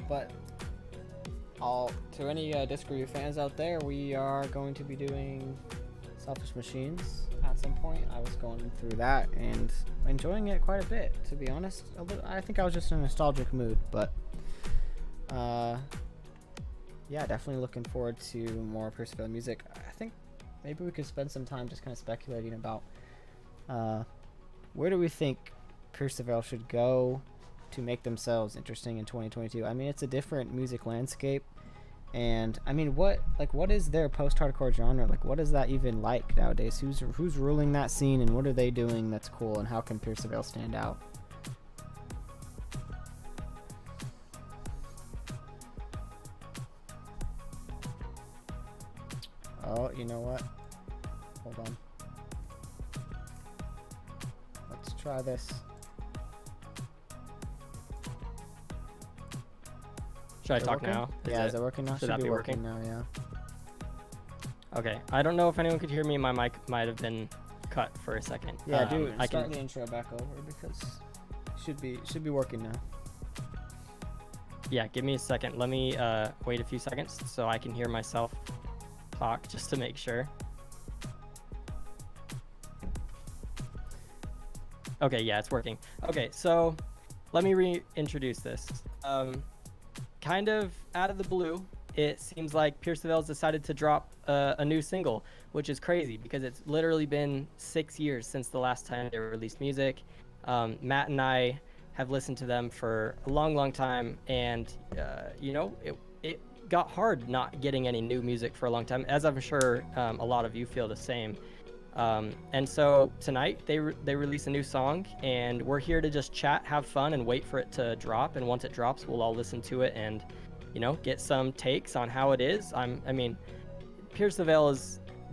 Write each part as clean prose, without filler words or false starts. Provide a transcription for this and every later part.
But all to any Disc Review fans out there, we are going to be doing Selfish Machines at some point. I was going through that and enjoying it quite a bit, to be honest. I think I was just in a nostalgic mood, but yeah, definitely looking forward to more Pierce the Veil music. I think maybe we could spend some time just kind of speculating about where do we think Pierce the Veil should go to make themselves interesting in 2022. I mean, it's a different music landscape, and I mean, what is their post-hardcore genre? Like, what is that even like nowadays? Who's ruling that scene, and what are they doing that's cool, and how can Pierce the Veil stand out? Oh, you know what? Hold on. Let's try this. Should I talk working now? Is it working now? Should that be working now, yeah. Okay. I don't know if anyone could hear me. My mic might have been cut for a second. Yeah, start the intro back over because it should be working now. Yeah, give me a second. Let me wait a few seconds so I can hear myself talk just to make sure. Okay, yeah, it's working. Okay, so let me reintroduce this. Kind of out of the blue, it seems like Pierce the Veil's decided to drop a new single, which is crazy because it's literally been 6 years since the last time they released music. Matt and I have listened to them for a long time, and it got hard not getting any new music for a long time, as I'm sure a lot of you feel the same. And so tonight they release a new song, and we're here to just chat, have fun, and wait for it to drop. And once it drops, we'll all listen to it and, get some takes on how it is. I mean, Pierce the Veil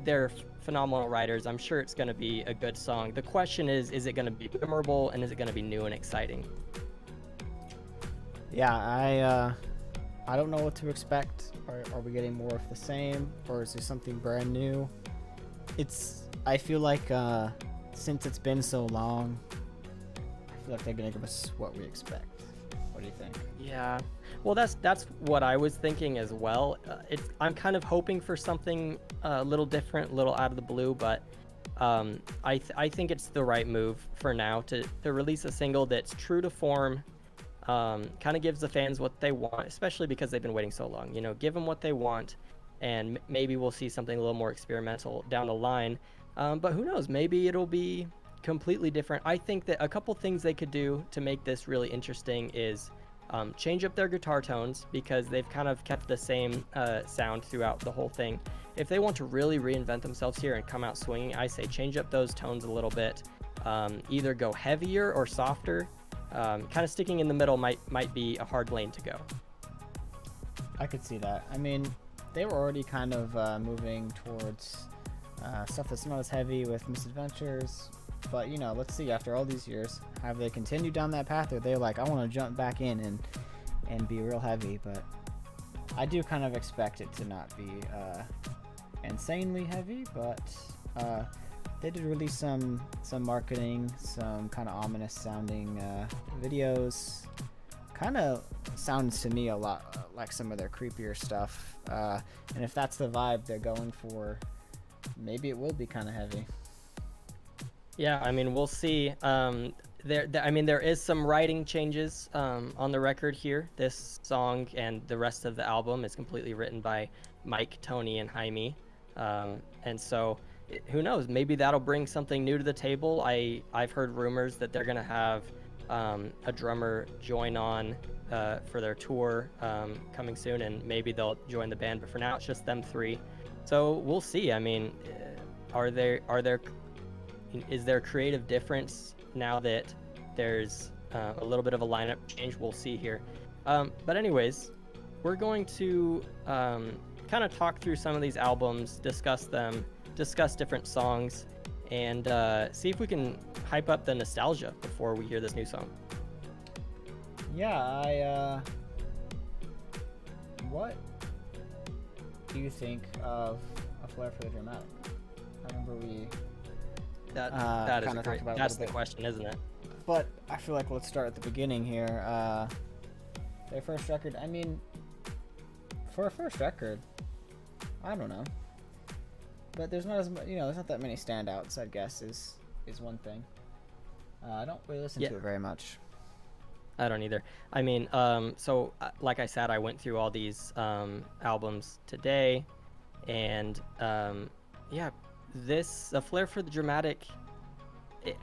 they're phenomenal writers. I'm sure it's going to be a good song. The question is it going to be memorable, and is it going to be new and exciting? Yeah, I don't know what to expect. Are we getting more of the same, or is there something brand new? I feel like since it's been so long, I feel like they're gonna give us what we expect. What do you think? Yeah, well, that's what I was thinking as well. I'm kind of hoping for something a little different, a little out of the blue, but I think it's the right move for now to release a single that's true to form. Kind of gives the fans what they want, especially because they've been waiting so long. Give them what they want, and maybe we'll see something a little more experimental down the line. But who knows? Maybe it'll be completely different. I think that a couple things they could do to make this really interesting is change up their guitar tones, because they've kind of kept the same sound throughout the whole thing. If they want to really reinvent themselves here and come out swinging, I say change up those tones a little bit. Either go heavier or softer. Kind of sticking in the middle might be a hard lane to go. I could see that. I mean, they were already kind of moving towards stuff that's not as heavy with Misadventures, but let's see, after all these years, have they continued down that path, or they're like, I want to jump back in and be real heavy? But I do kind of expect it to not be insanely heavy, but they did release some marketing, some kind of ominous sounding videos. Kind of sounds to me a lot like some of their creepier stuff, and if that's the vibe they're going for, maybe it will be kind of heavy. Yeah, I mean, we'll see. There is some writing changes on the record here. This song and the rest of the album is completely written by Mike, Tony, and Jaime, and so who knows? Maybe that'll bring something new to the table. I've heard rumors that they're gonna have a drummer join on for their tour coming soon, and maybe they'll join the band. But for now, it's just them three. So we'll see. I mean, is there creative difference now that there's a little bit of a lineup change? We'll see here. But anyways, we're going to kind of talk through some of these albums, discuss them, discuss different songs, and see if we can hype up the nostalgia before we hear this new song. Yeah, what do you think of A Flare for the Dramatic? I remember we that's the question, isn't it? But I feel like let's start at the beginning here. Their first record. I mean, for a first record, I don't know. But there's not as much, there's not that many standouts, I guess, is one thing. I don't really listen to it very much. I don't either. I mean, like I said, I went through all these albums today, and yeah, A Flair for the Dramatic,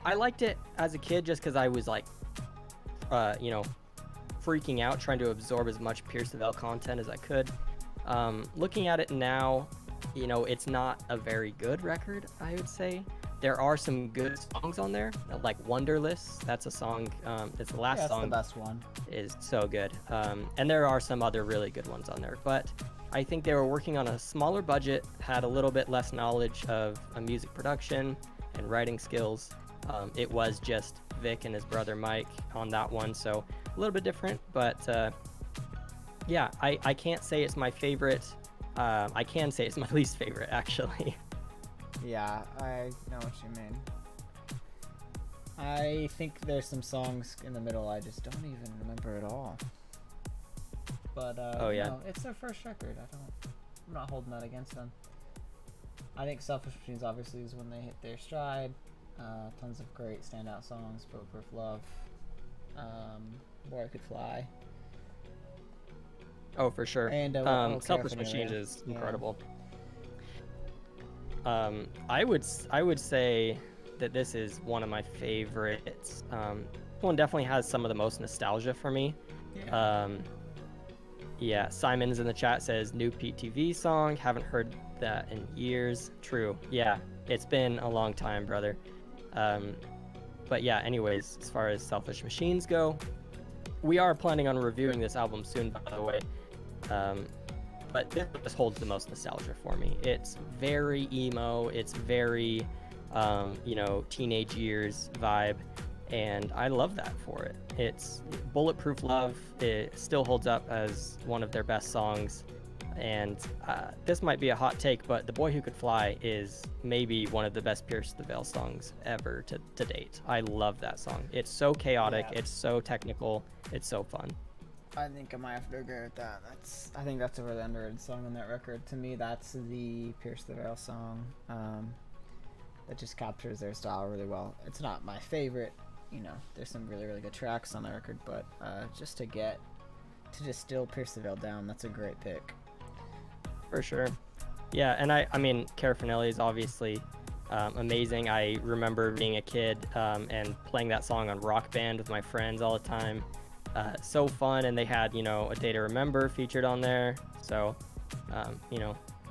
I liked it as a kid just because I was like, freaking out, trying to absorb as much Pierce the Veil content as I could. Looking at it now, it's not a very good record, I would say. There are some good songs on there, like Wonderless. That's a song. It's the last song. That's the best one. Is so good. And there are some other really good ones on there. But I think they were working on a smaller budget, had a little bit less knowledge of music production and writing skills. It was just Vic and his brother Mike on that one, so a little bit different. But yeah, I can't say it's my favorite. I can say it's my least favorite, actually. Yeah, I know what you mean. I think there's some songs in the middle I just don't even remember at all. But it's their first record. I'm not holding that against them. I think Selfish Machines obviously is when they hit their stride. Tons of great standout songs, Bulletproof Love, Boy I Could Fly. Oh, for sure. And Selfish Machines is incredible. I would say that this is one of my favorites. One definitely has some of the most nostalgia for me. Yeah. Simon's in the chat says new PTV song. Haven't heard that in years. True. Yeah, it's been a long time, brother. But yeah, anyways, as far as Selfish Machines go, we are planning on reviewing this album soon, by the way. But this holds the most nostalgia for me. It's very emo. It's very, teenage years vibe. And I love that for it. It's Bulletproof Love. It still holds up as one of their best songs. And this might be a hot take, but The Boy Who Could Fly is maybe one of the best Pierce the Veil songs ever to date. I love that song. It's so chaotic. Yeah. It's so technical. It's so fun. I think I might have to agree with that. I think that's a really underrated song on that record. To me, that's the Pierce the Veil song that just captures their style really well. It's not my favorite. There's some really, really good tracks on the record, but just to distill Pierce the Veil down, that's a great pick. For sure. Yeah, and I mean, Carafanelli is obviously amazing. I remember being a kid and playing that song on Rock Band with my friends all the time. So fun, and they had, A Day to Remember featured on there. So,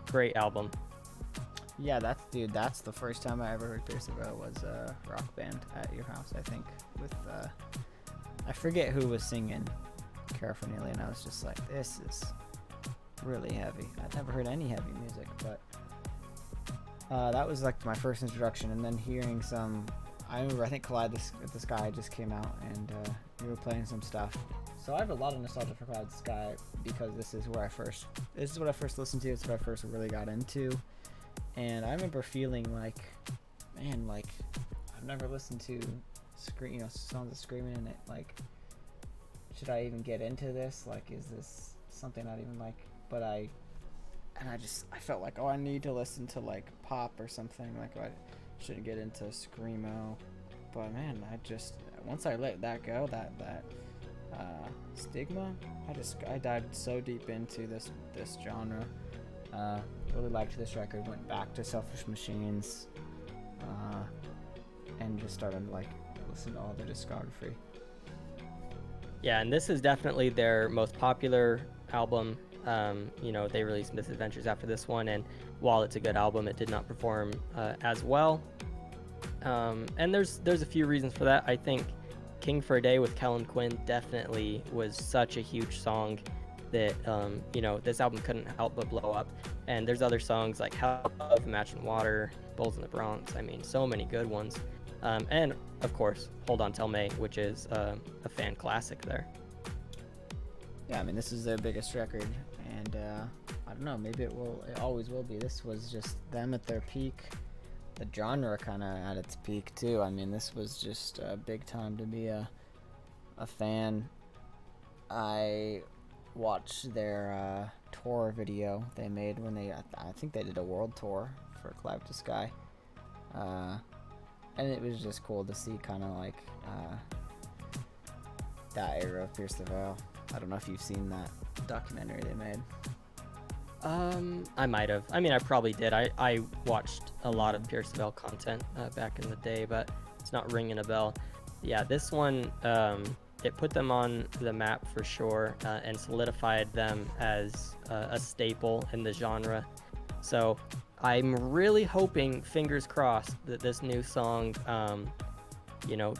great album. Yeah, that's the first time I ever heard Pierce the Veil was Rock Band at your house, I think, with, I forget who was singing Carafanelli, and I was just like, this is really heavy. I'd never heard any heavy music, but that was like my first introduction, and then hearing I remember, I think Collide the Sky just came out, and we were playing some stuff. So I have a lot of nostalgia for Collide the Sky because this is what I first listened to. It's what I first really got into, and I remember feeling like, man, like I've never listened to songs of screaming in it. Like, should I even get into this? Like, is this something I'd even like? But I felt like, I need to listen to like pop or something. Like, I shouldn't get into screamo. But man, once I let that go, that stigma, I dived so deep into this genre. Really liked this record. Went back to Selfish Machines, and just started like listen to all their discography. Yeah, and this is definitely their most popular album. They released Misadventures after this one, and while it's a good album, it did not perform as well. And there's a few reasons for that. I think King for a Day with Kellen Quinn definitely was such a huge song that this album couldn't help but blow up. And there's other songs like Hell of Imagine Water, Bulls in the Bronx. I mean, so many good ones. And of course, Hold On Till May, which is a fan classic there. Yeah, I mean, this is their biggest record, and I don't know, maybe it always will be. This was just them at their peak. The genre kind of at its peak too. I mean, this was just a big time to be a fan. I watched their tour video they made when I think they did a world tour for Cloud to Sky. And it was just cool to see kind of like that era of Pierce the Veil. I don't know if you've seen that documentary they made. I might have. I mean, I probably did. I watched a lot of Pierce the Veil content back in the day, but it's not ringing a bell. Yeah, this one, it put them on the map for sure, and solidified them as a staple in the genre. So I'm really hoping, fingers crossed, that this new song,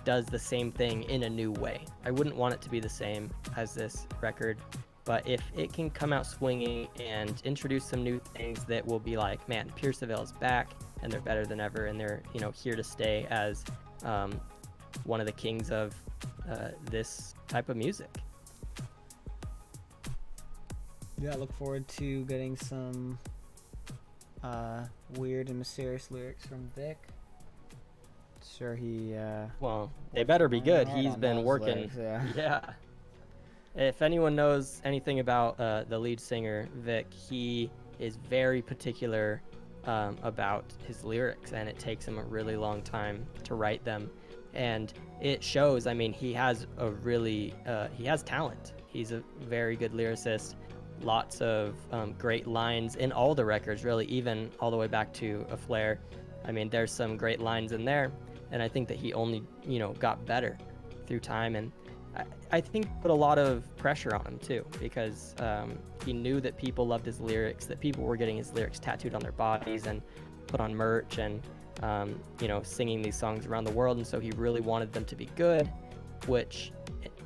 does the same thing in a new way. I wouldn't want it to be the same as this record, but if it can come out swinging and introduce some new things that will be like, man, Pierce the Veil is back and they're better than ever, and they're here to stay as one of the kings of this type of music. Yeah, I look forward to getting some weird and mysterious lyrics from Vic. Sure, he well, they better be good. hard He's on been those working. lyrics, Yeah. If anyone knows anything about the lead singer Vic, he is very particular about his lyrics, and it takes him a really long time to write them, and it shows. I mean, he has he has talent. He's a very good lyricist. Lots of great lines in all the records, really, even all the way back to A Flare. I mean, there's some great lines in there, and I think that he only, got better through time, and I think put a lot of pressure on him too, because he knew that people loved his lyrics, that people were getting his lyrics tattooed on their bodies and put on merch, and singing these songs around the world, and so he really wanted them to be good, which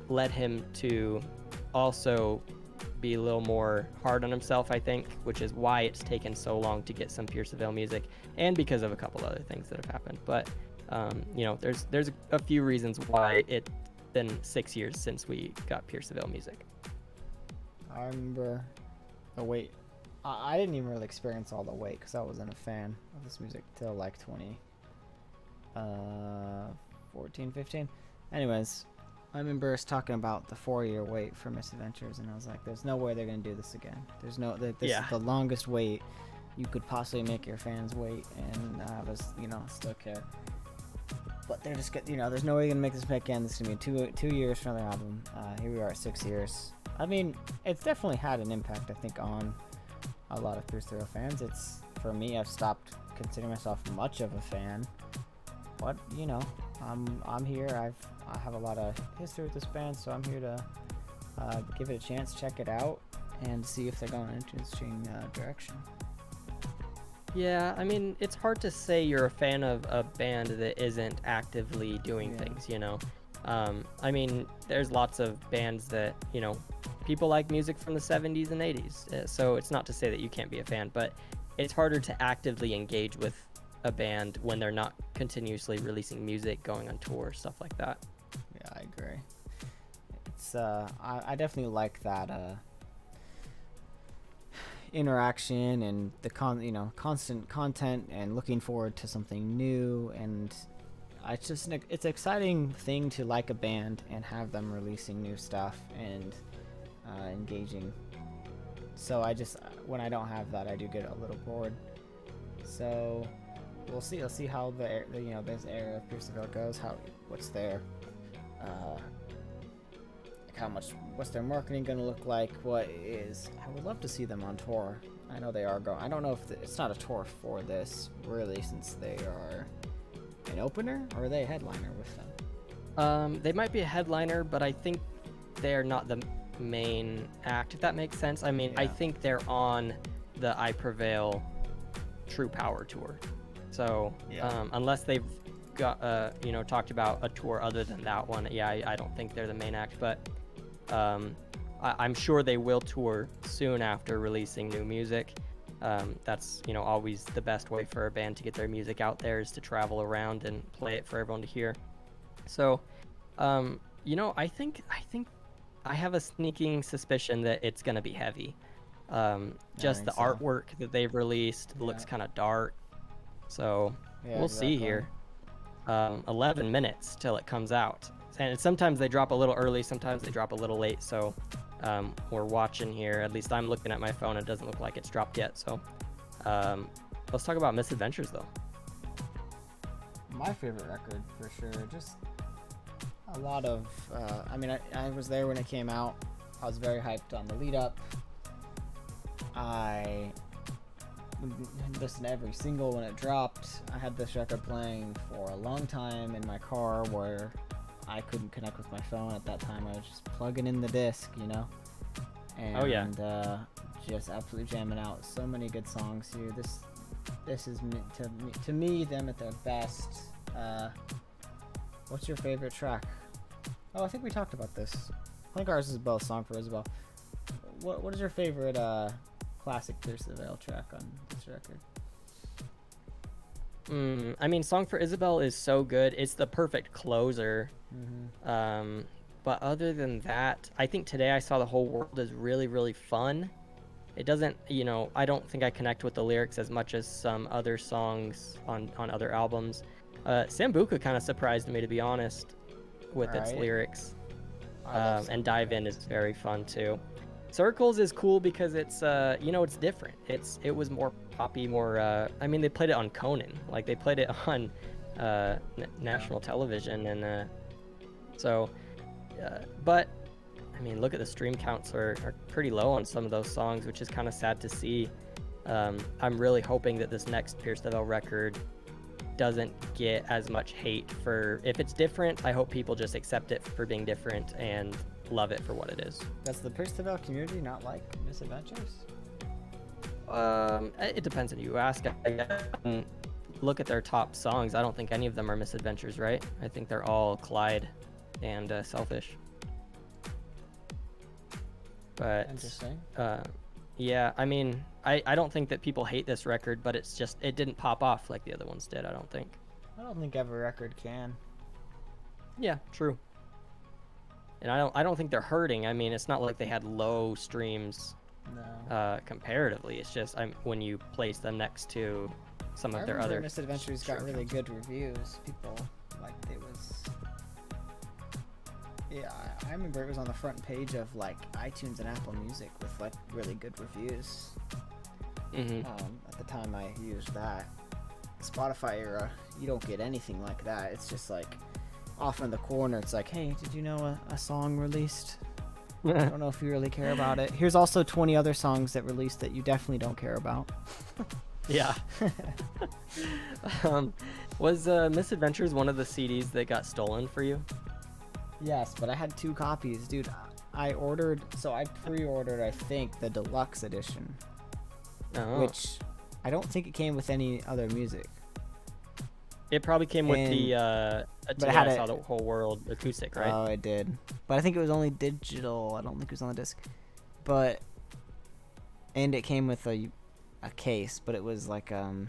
led him to also be a little more hard on himself, I think, which is why it's taken so long to get some Pierce the Veil music, and because of a couple other things that have happened. But there's a few reasons why it's been 6 years since we got Pierce the Veil music. I remember the wait. I didn't even really experience all the wait because I wasn't a fan of this music till like 2014, 15. Anyways, I remember us talking about the 4-year wait for Misadventures, and I was like, there's no way they're going to do this again. This is the longest wait you could possibly make your fans wait, and I was, still care. But they're just there's no way you're going to make this back again. This is going to be two years for another album. Here we are at 6 years. I mean, it's definitely had an impact, I think, on a lot of Pierce the Veil fans. For me, I've stopped considering myself much of a fan. But, I'm here. I have a lot of history with this band, so I'm here to give it a chance, check it out, and see if they're going in an interesting direction. Yeah, I mean, it's hard to say you're a fan of a band that isn't actively doing things, I mean, there's lots of bands that, people like music from the 70s and 80s, so it's not to say that you can't be a fan, but it's harder to actively engage with a band when they're not continuously releasing music, going on tour, stuff like that. Yeah, I agree. It's I definitely like that interaction and the constant content and looking forward to something new, and it's an exciting thing to like a band and have them releasing new stuff and engaging. So when I don't have that, I do get a little bored. So we'll see. I'll see how this era of Pierce the Veil goes. What's their what's their marketing going to look like? I would love to see them on tour. I know they are going. I don't know if it's not a tour for this really, since they are an opener, or are they a headliner with them? They might be a headliner, but I think they're not the main act, if that makes sense. I mean, I think they're on the I Prevail True Power tour. So unless they've got talked about a tour other than that one, I don't think they're the main act, but I'm sure they will tour soon after releasing new music. That's always the best way for a band to get their music out there, is to travel around and play it for everyone to hear. So I think I have a sneaking suspicion that it's gonna be heavy. Just the artwork that they've released looks kind of dark, so we'll see here. 11 minutes till it comes out, and sometimes they drop a little early, sometimes they drop a little late. So we're watching here. At least I'm looking at my phone. It doesn't look like it's dropped yet. So let's talk about Misadventures though. My favorite record for sure. Just a lot of. I mean, I was there when it came out. I was very hyped on the lead up. I listened to every single when it dropped. I had this record playing for a long time in my car where I couldn't connect with my phone at that time. I was just plugging in the disc, you know. And, Oh, yeah. Just absolutely jamming out. So many good songs here. This is to me them at their best. What's your favorite track? Oh, I think we talked about this. I think ours is both Song for Isabel. What is your favorite classic Pierce the Veil track on this record? I mean, Song for Isabel is so good. It's the perfect closer. Mm-hmm. But other than that, I think Today I Saw the Whole World is really, really fun. It doesn't, I don't think I connect with the lyrics as much as some other songs on other albums. Sambuca kind of surprised me, to be honest, with its Alright. lyrics. I love And Dive In is very fun too. Circles is cool because it's it's different. It was more poppy, more I mean, they played it on Conan, like they played it on national television, and but I mean, look at the stream counts are pretty low on some of those songs, which is kind of sad to see. I'm really hoping that this next Pierce the Veil record doesn't get as much hate for if it's different. I hope people just accept it for being different and love it for what it is. Does the Pierce the Veil community not like Misadventures? It depends on who you ask. Look at their top songs. I don't think any of them are Misadventures, right? I think they're all Clyde and Selfish. But Interesting. yeah, I mean, I don't think that people hate this record, but it's just it didn't pop off like the other ones did. I don't think. I don't think every record can. Yeah, true. And I don't think they're hurting. I mean, it's not like they had low streams No. comparatively. It's just when you place them next to some I of their remember other Misadventures got stream really counts. good reviews. People liked it was. Yeah, I remember it was on the front page of like iTunes and Apple Music with like really good reviews. Mm-hmm. At the time I used that. Spotify era, you don't get anything like that. It's just like off in the corner. It's like, hey, did you know a song released? I don't know if you really care about it. Here's also 20 other songs that released that you definitely don't care about. Yeah. Was Misadventures one of the CDs that got stolen for you? Yes, but I had 2 copies, dude. I pre-ordered, I think, the deluxe edition, Oh. which I don't think it came with any other music. It probably came with the it Today had I it- Saw the Whole World acoustic, right? Oh, it did. But I think it was only digital. I don't think it was on the disc. And it came with a case, but it was like I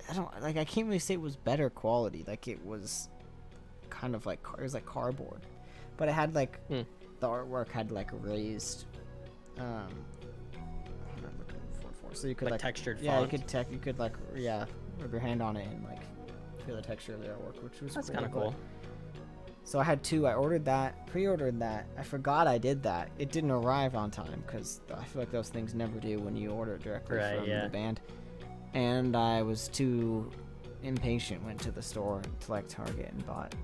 can't really say it was better quality. Like it was kind of like it was like cardboard, but it had like the artwork had like raised what am I looking for? So you could Like like textured yeah, font. you could like rub your hand on it and like feel the texture of the artwork, which was That's really kind of cool. So I had 2. I pre-ordered that. I forgot I did that. It didn't arrive on time because I feel like those things never do when you order it directly Right, from yeah. the band. And I was too impatient. Went to the store to like Target and bought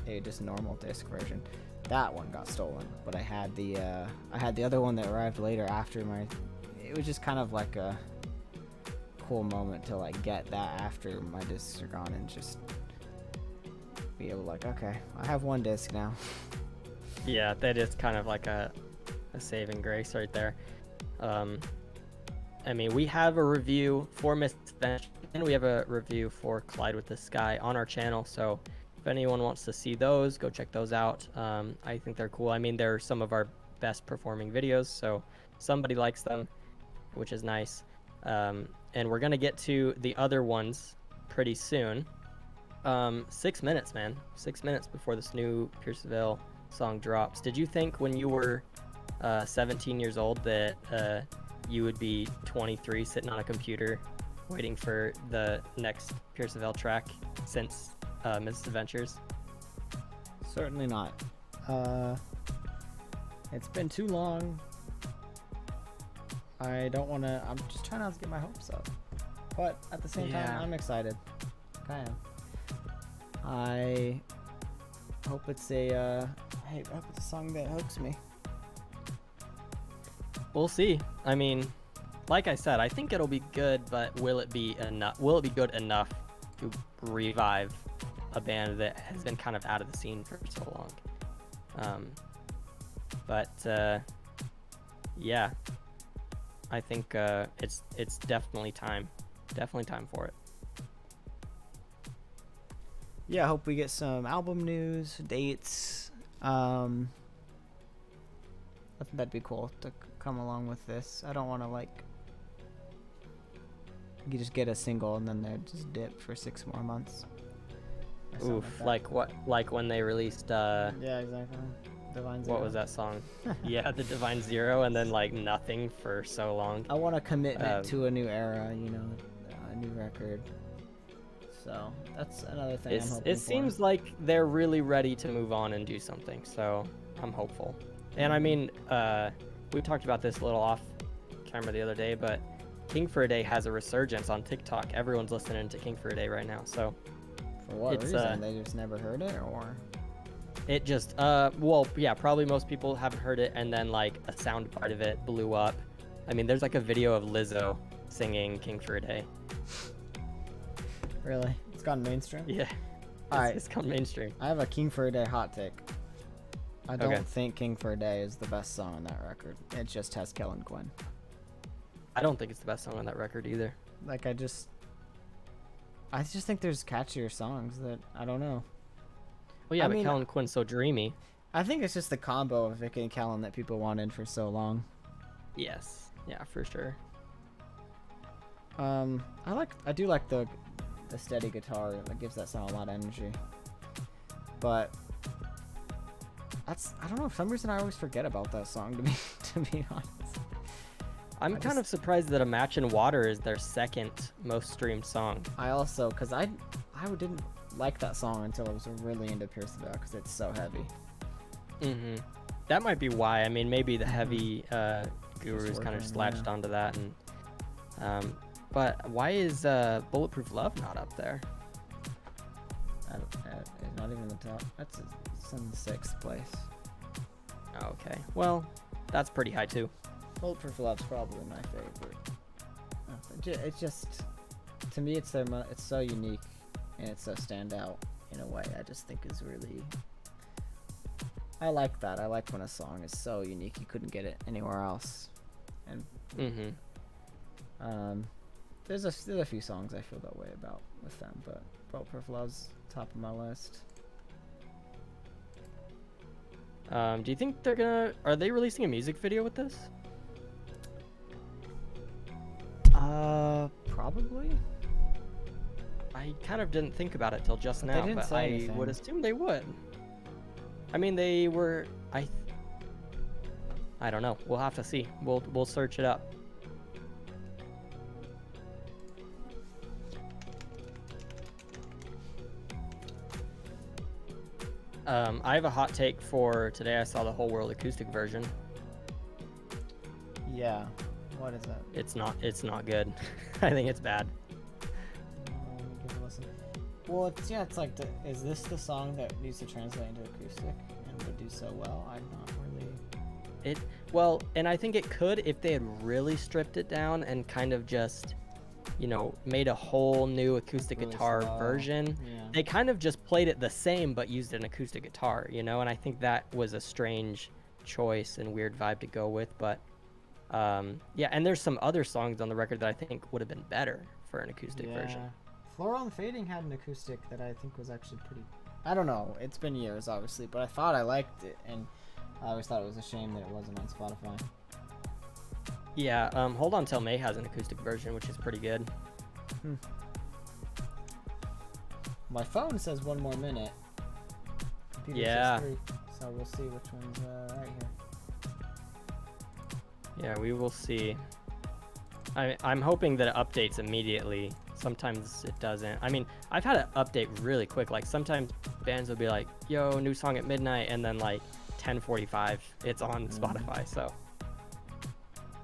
a just normal disc version. That one got stolen, but I had the other one that arrived later after my. It was just kind of like a cool moment to like get that after my discs are gone and just be able to like, okay, I have 1 disc now. Yeah, that is kind of like a saving grace right there. I mean, we have a review for Misadventures and we have a review for Collide with the Sky on our channel. So if anyone wants to see those, go check those out. I think they're cool. I mean, they're some of our best performing videos, so somebody likes them, which is nice. And we're gonna get to the other ones pretty soon. 6 minutes, man. 6 minutes before this new Pierce the Veil song drops. Did you think when you were 17 years old that you would be 23 sitting on a computer waiting for the next Pierce the Veil track since Misadventures? Certainly not. It's been too long. I don't want to. I'm just trying not to get my hopes up. But at the same time, Yeah. I'm excited. I am. I hope it's a. I hope it's a song that hooks me. We'll see. I mean, like I said, I think it'll be good, but will it be enough? Will it be good enough to revive a band that has been kind of out of the scene for so long? Yeah, I think it's definitely time. Definitely time for it. Yeah, I hope we get some album news, dates. I think that'd be cool to come along with this. I don't want to like you just get a single and then they just dip for 6 more months. or something Oof, that. like what? Like when they released Yeah, exactly. Divine Zero. what was that song? Yeah, the Divine Zero, and then like nothing for so long. I want a commitment Um, to a new era, you know, a new record. So that's another thing I'm hoping It for. seems like they're really ready to move on and do something, so I'm hopeful. And I mean, we talked about this a little off camera the other day, but King for a Day has a resurgence on TikTok. Everyone's listening to King for a Day right now, so For what it's, reason? They just never heard it, or it just well, yeah, probably most people haven't heard it, and then like a sound part of it blew up. I mean, there's like a video of Lizzo singing King for a Day. really? It's gone mainstream. Yeah. Alright. It's come mainstream. I have a King for a Day hot take. I don't Okay. think King for a Day is the best song on that record. It just has Kellen Quinn. I don't think it's the best song on that record either. Like I just think there's catchier songs that I don't know. Well, yeah, I but mean, Kellen Quinn's so dreamy. I think it's just the combo of Vic and Kellen that people wanted for so long. Yes. Yeah, for sure. I do like the steady guitar that gives that song a lot of energy. But I don't know, for some reason I always forget about that song to be honest. I'm I kind just- of surprised that Imagine Water is their second most streamed song. I also cuz I didn't like that song until I was really into Pierce the Veil cuz it's so heavy. Mm-hmm. That might be why. I mean, maybe the heavy gurus kind of just working, latched yeah. onto that. And but why is Bulletproof Love not up there? It's not even the top. It's in 6th place. Okay, well, that's pretty high too. Bulletproof Love's probably my favorite. It's just, to me, it's so unique and it's so standout in a way. I just think is really. I like that. I like when a song is so unique you couldn't get it anywhere else. And Mm-hmm. there's a few songs I feel that way about with them, but Bulletproof Love's top of my list. Do you think are they releasing a music video with this? Probably. I kind of didn't think about it till just But they now, didn't but say I anything. would assume they would. I mean, they were. I don't know. We'll have to see. We'll search it up. I have a hot take for today. I saw the Whole World acoustic version. Yeah. What is that? It's not good. I think it's bad. Give it a listen. Well, it's like, is this the song that needs to translate into acoustic and would do so well? I'm not really. Well, and I think it could if they had really stripped it down and kind of just, made a whole new acoustic Really guitar slow. version. Yeah. They kind of just played it the same but used an acoustic guitar, and I think that was a strange choice and weird vibe to go with. But yeah, and there's some other songs on the record that I think would have been better for an acoustic version. Floral and Fading had an acoustic that I think was actually pretty. I don't know. It's been years, obviously, but I thought I liked it, and I always thought it was a shame that it wasn't on Spotify. Yeah, Hold On Till May has an acoustic version, which is pretty good. My phone says 1 more minute. Computer Yeah. says 3, so we'll see which one's right here. Yeah, we will see. I'm hoping that it updates immediately sometimes it doesn't. I mean, I've had it update really quick. Like sometimes bands will be like, "Yo, new song at midnight," and then like 10:45, it's on Spotify. So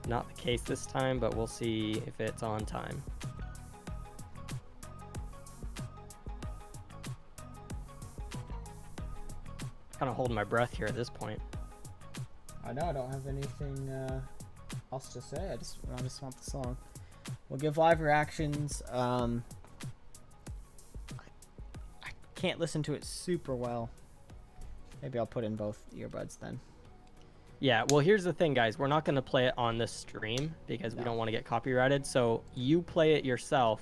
not the case this time, but we'll see if it's on time. Kind of holding my breath here at this point. I know I don't have anything else to say. I just want the song. We'll give live reactions. I can't listen to it super well. Maybe I'll put in both earbuds then. Yeah, well, here's the thing, guys. We're not going to play it on the stream because we don't want to get copyrighted. So you play it yourself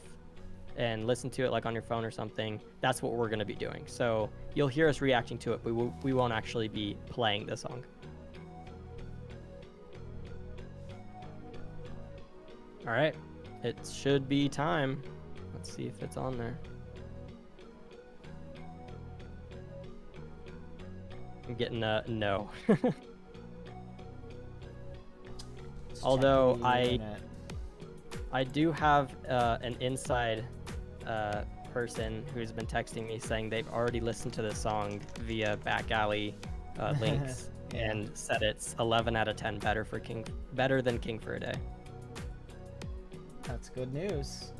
and listen to it like on your phone or something. That's what we're going to be doing. So you'll hear us reacting to it, but we won't actually be playing the song. All right, it should be time. Let's see if it's on there. I'm getting a no. Although I do have an inside person who's been texting me saying they've already listened to the song via back alley links and said it's 11 out of 10 better than King for a Day. That's good news.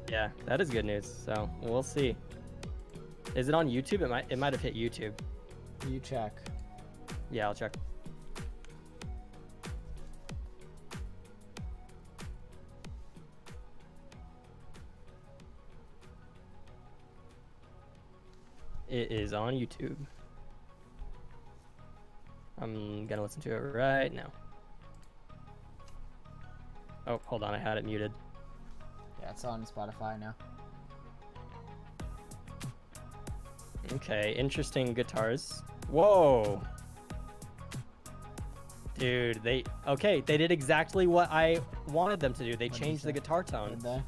Yeah, that is good news. So we'll see. Is it on YouTube? It might have hit YouTube. You check. Yeah, I'll check. It is on YouTube. I'm gonna listen to it right now. Oh, hold on, I had it muted. Yeah, it's on Spotify now. Okay, interesting guitars. Whoa. Dude, they did exactly what I wanted them to do. They changed the guitar tone. Did they?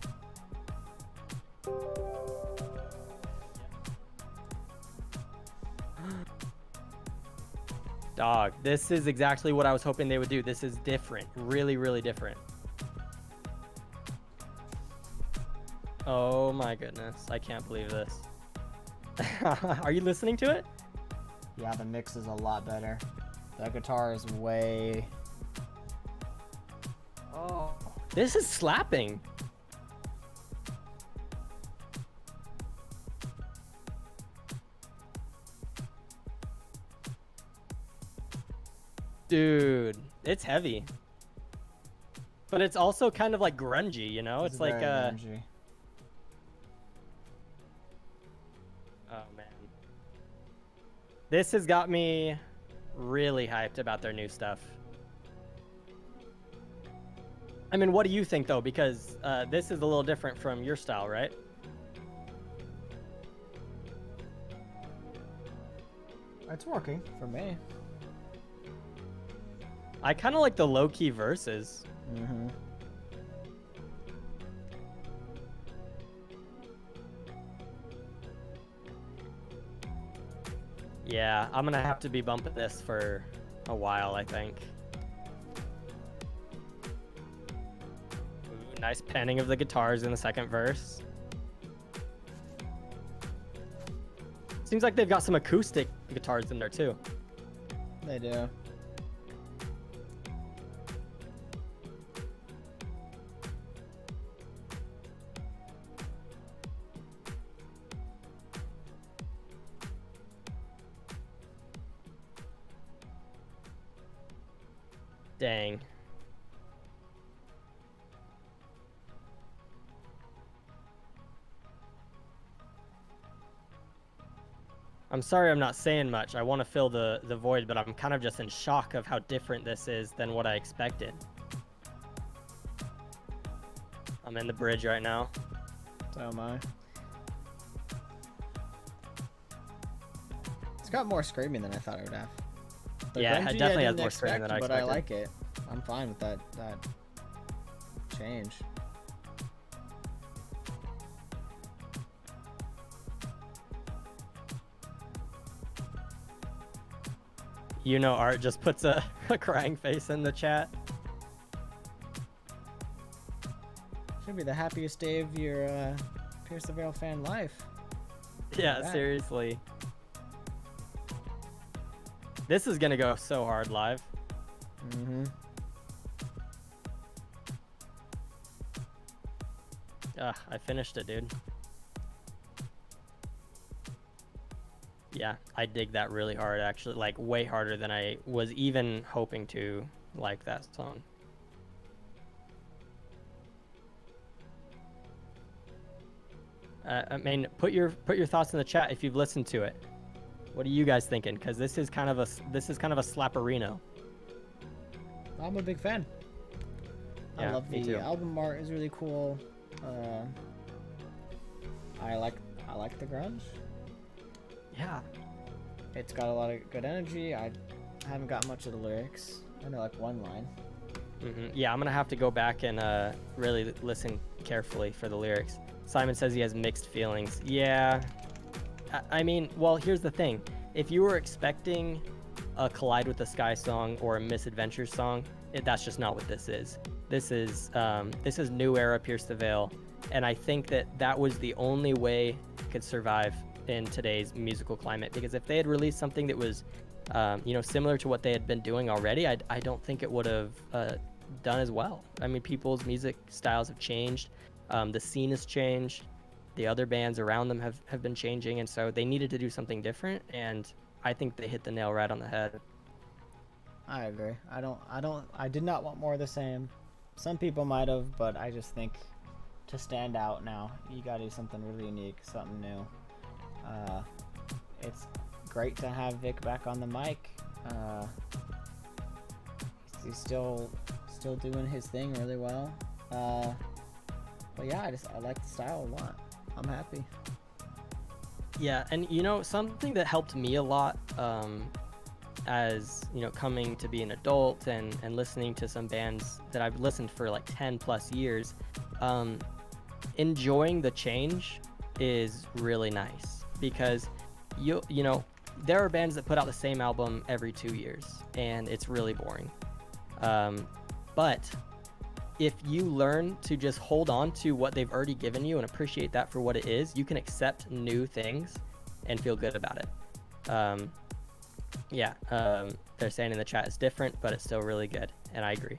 Dog, this is exactly what I was hoping they would do. This is different. Really, really different. Oh my goodness. I can't believe this. Are you listening to it? Yeah, the mix is a lot better. That guitar is way... Oh. This is slapping. Dude, it's heavy. But it's also kind of like grungy, you know? It's like grungy. Oh man. This has got me really hyped about their new stuff. I mean, what do you think though? Because this is a little different from your style, right? It's working for me. I kind of like the low-key verses. Mm-hmm. Yeah, I'm gonna have to be bumping this for a while, I think. Ooh, nice panning of the guitars in the second verse. Seems like they've got some acoustic guitars in there too. They do. Dang. I'm sorry I'm not saying much. I want to fill the void, but I'm kind of just in shock of how different this is than what I expected. I'm in the bridge right now. So am I. It's got more screaming than I thought it would have. The Yeah, grungy it definitely I has didn't more screaming than I expect, expected. But I like it. I'm fine with that change. You know, Art just puts a, a crying face in the chat. Should be the happiest day of your Pierce the Veil fan life. Yeah, that. seriously. This is gonna go so hard live. Mm-hmm. I finished it, dude. Yeah, I dig that really hard, actually. Like, way harder than I was even hoping to like that song. I mean, put your thoughts in the chat if you've listened to it. What are you guys thinking? Because this is kind of a slapperino. I'm a big fan. Yeah, I love me the too. album art is really cool. I like the grunge. Yeah. It's got a lot of good energy. I haven't got much of the lyrics. I know like one line. Yeah, I'm gonna have to go back and really listen carefully for the lyrics. Simon says he has mixed feelings. Yeah, I mean, well, here's the thing. If you were expecting a Collide with the Sky song or a Misadventures song, that's just not what this is. This is new era Pierce the Veil, and I think that was the only way it could survive in today's musical climate. Because if they had released something that was, similar to what they had been doing already, I don't think it would have done as well. I mean, people's music styles have changed. The scene has changed. The other bands around them have been changing, and so they needed to do something different, and I think they hit the nail right on the head. I agree. I did not want more of the same. Some people might have, but I just think to stand out now, you gotta do something really unique, something new. It's great to have Vic back on the mic. He's still doing his thing really well. But yeah, I like the style a lot. I'm happy. Yeah, and something that helped me a lot, as coming to be an adult and listening to some bands that I've listened for like 10 plus years, enjoying the change is really nice, because there are bands that put out the same album every 2 years and it's really boring. But if you learn to just hold on to what they've already given you and appreciate that for what it is, you can accept new things and feel good about it. They're saying in the chat it's different, but it's still really good, and I agree.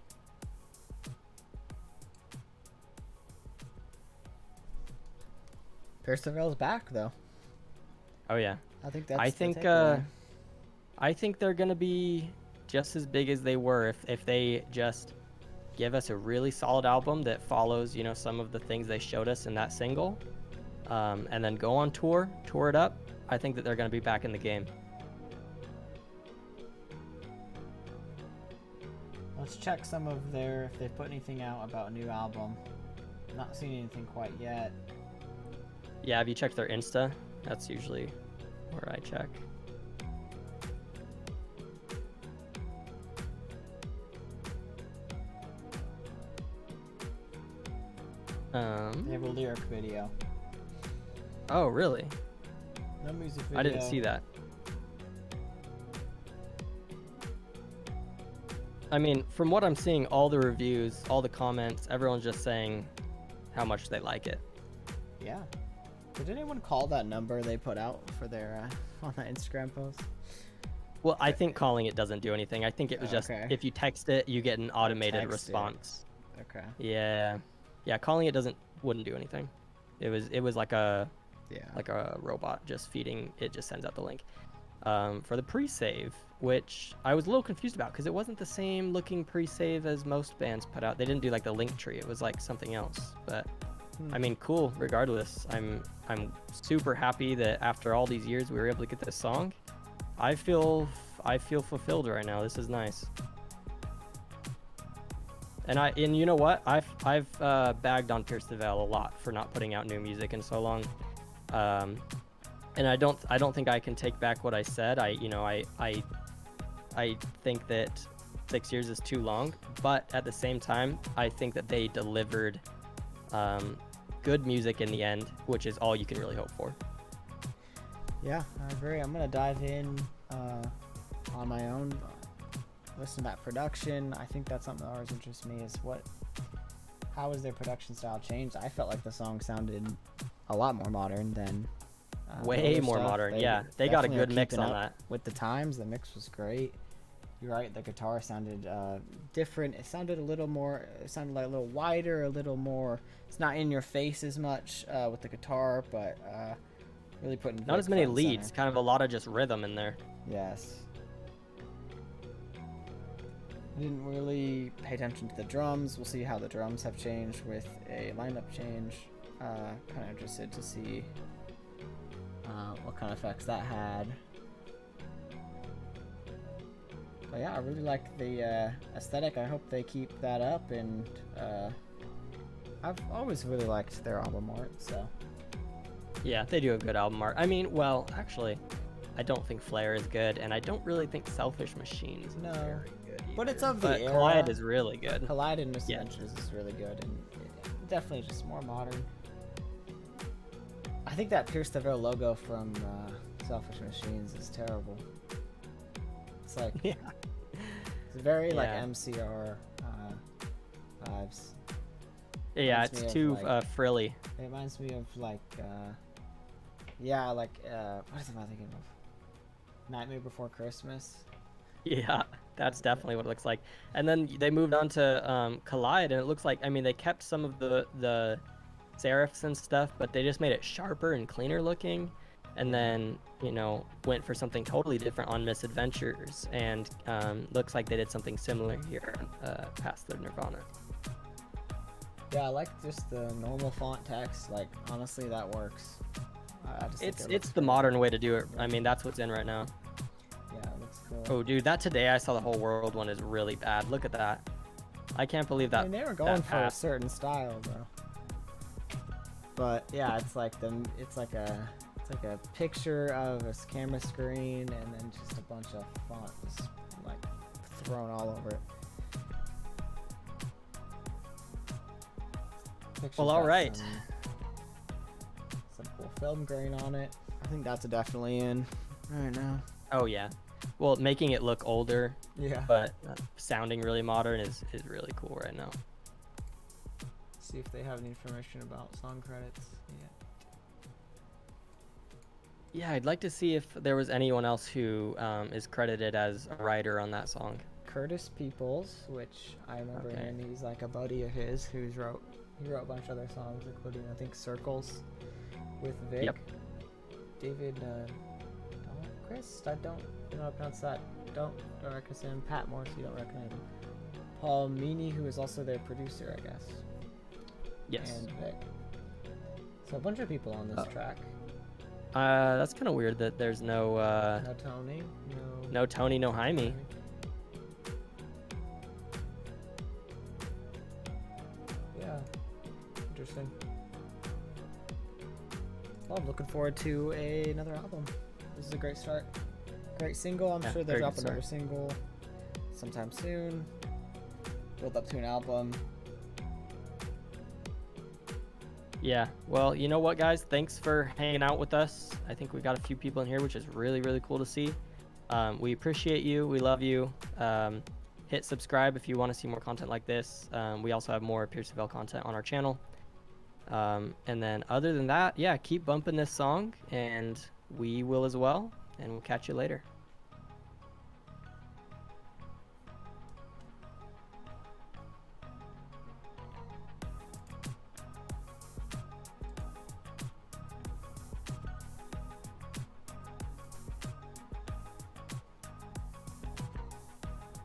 Pierce the Veil's back though. Oh yeah. I think that's. I think they're gonna be just as big as they were if they just give us a really solid album that follows, some of the things they showed us in that single, and then go on tour it up. I think that they're going to be back in the game. Let's check some of if they put anything out about a new album. Not seen anything quite yet. Yeah, have you checked their Insta? That's usually where I check. They have a lyric video. Oh, really? No music video. I didn't see that. I mean, from what I'm seeing, all the reviews, all the comments, everyone's just saying how much they like it. Yeah. Did anyone call that number they put out for their on that Instagram post? Well, I think calling it doesn't do anything. I think it was just if you text it, you get an automated response. Okay. Yeah. Yeah, calling it wouldn't do anything. It was like a robot just feeding. It just sends out the link. For the pre-save, which I was a little confused about because it wasn't the same looking pre-save as most bands put out. They didn't do like the link tree. It was like something else. But I mean, cool. Regardless, I'm super happy that after all these years we were able to get this song. I feel fulfilled right now. This is nice. And you know what? I've bagged on Pierce the Veil a lot for not putting out new music in so long. And I don't think I can take back what I said. I think that 6 years is too long, but at the same time, I think that they delivered good music in the end, which is all you can really hope for. Yeah, I agree. I'm gonna dive in on my own, listen to that production. I think that's something that always interests me is how has their production style changed? I felt like the song sounded a lot more modern than Way older more stuff. modern. Yeah, they got a definitely are good mix keeping on up that. with the times. The mix was great. You're right. The guitar sounded different. It sounded a little more. It sounded like a little wider, a little more. It's not in your face as much with the guitar, but really putting Not Vic as many front and leads, center. kind of a lot of just rhythm in there. Yes. I didn't really pay attention to the drums. We'll see how the drums have changed with a lineup change. Kind of interested to see what kind of effects that had. But yeah, I really like the aesthetic. I hope they keep that up, and I've always really liked their album art. So Yeah, they do a good album art. I mean, well, actually, I don't think Flare is good, and I don't really think Selfish Machines is No. very good But it's either. of the But era. Collide is really good. Collide and Yeah. Misadventures is really good, and definitely just more modern. I think that Pierce the Veil logo from Selfish Machines is terrible. It's like Yeah. it's very like Yeah. MCR vibes. Yeah, Reminds it's me of, too like- frilly. It reminds me of like yeah, like what am I thinking of? Nightmare Before Christmas. Yeah, that's definitely what it looks like. And then they moved on to Collide, and it looks like, I mean, they kept some of the serifs and stuff, but they just made it sharper and cleaner looking. And then, you know, went for something totally different on Misadventures, and looks like they did something similar here past the Nirvana. Yeah, I like just the normal font text. Like honestly, that works. I just think It's it looks the great. modern way to do it. I mean, that's what's in right now. Yeah, it looks cool. Oh, dude, that Today I Saw the Whole World one is really bad. Look at that. I can't believe I that. mean, they were going for a passed. certain style though. But yeah, it's like it's like a picture of a camera screen and then just a bunch of font just like thrown all over it. Picture's Well, all got right. Some cool film grain on it. I think that's a definitely in right now. Oh yeah. Well, making it look older Yeah. but sounding really modern is really cool right now. See if they have any information about song credits yet. Yeah, I'd like to see if there was anyone else who is credited as a writer on that song. Curtis Peoples, which I remember Okay. him. He's like a buddy of his he wrote a bunch of other songs, including I think Circles with Vic. Yep. David Chris, I don't know how to pronounce that. Don't recognize him. Pat Morris, you don't recognize him. Paul Meany, who is also their producer, I guess. Yes. And Vic. So a bunch of people on this track. That's kind of weird that there's no No Tony. no Tony, no Jaime. Yeah. Interesting. Well, I'm looking forward to another album. This is a great start. Great single. I'm Yeah, sure they'll very drop good another start. single sometime soon. Build up to an album. Yeah. Well, you know what, guys? Thanks for hanging out with us. I think we got a few people in here, which is really, really cool to see. We appreciate you. We love you. Hit subscribe if you want to see more content like this. We also have more Pierce the Veil content on our channel. And then other than that, yeah, keep bumping this song, and we will as well. And we'll catch you later.